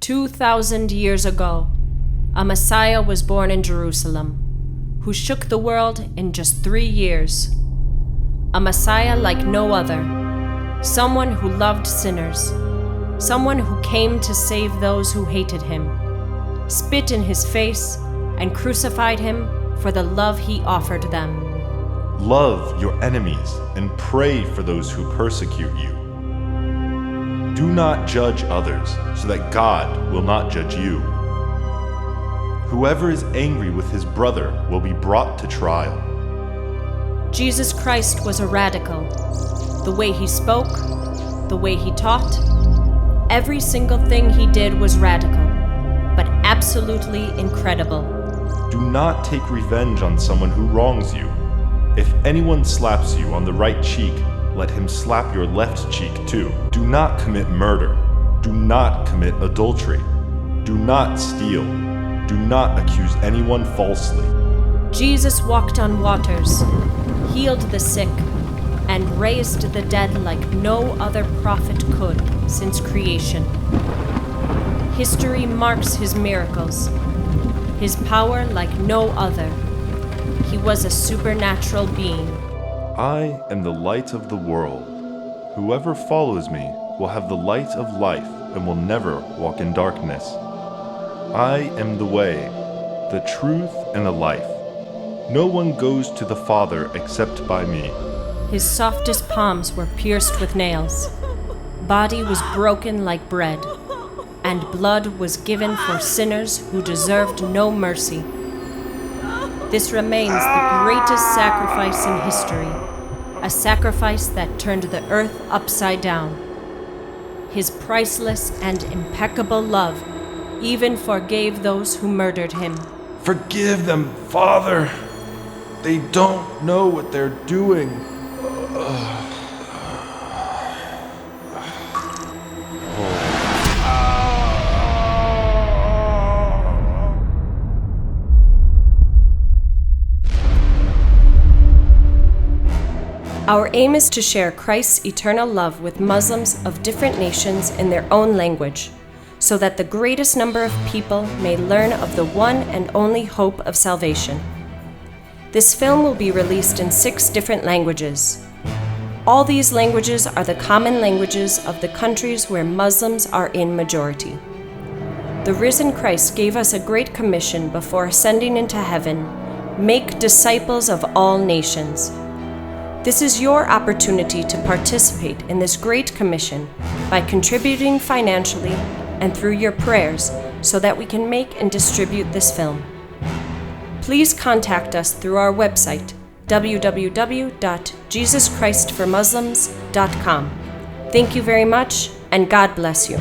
"2,000 years ago, a Messiah was born in Jerusalem, who shook the world in just 3 years. A Messiah like no other, someone who loved sinners, someone who came to save those who hated him, spit in his face, and crucified him for the love he offered them. Love your enemies and pray for those who persecute you. Do not judge others, so that God will not judge you. Whoever is angry with his brother will be brought to trial." Jesus Christ was a radical. The way he spoke, the way he taught, every single thing he did was radical, but absolutely incredible. Do not take revenge on someone who wrongs you. If anyone slaps you on the right cheek, let him slap your left cheek too. Do not commit murder. Do not commit adultery. Do not steal. Do not accuse anyone falsely. Jesus walked on waters, healed the sick, and raised the dead like no other prophet could since creation. History marks his miracles, his power like no other. He was a supernatural being. I am the light of the world. Whoever follows me will have the light of life and will never walk in darkness. I am the way, the truth, and the life. No one goes to the Father except by me. His softest palms were pierced with nails. Body was broken like bread, and blood was given for sinners who deserved no mercy. This remains the greatest sacrifice in history, a sacrifice that turned the earth upside down. His priceless and impeccable love even forgave those who murdered him. Forgive them, Father. They don't know what they're doing. Our aim is to share Christ's eternal love with Muslims of different nations in their own language, so that the greatest number of people may learn of the one and only hope of salvation. This film will be released in 6 different languages. All these languages are the common languages of the countries where Muslims are in majority. The risen Christ gave us a great commission before ascending into heaven: make disciples of all nations. This is your opportunity to participate in this great commission by contributing financially and through your prayers so that we can make and distribute this film. Please contact us through our website, www.jesuschristformuslims.com. Thank you very much, and God bless you.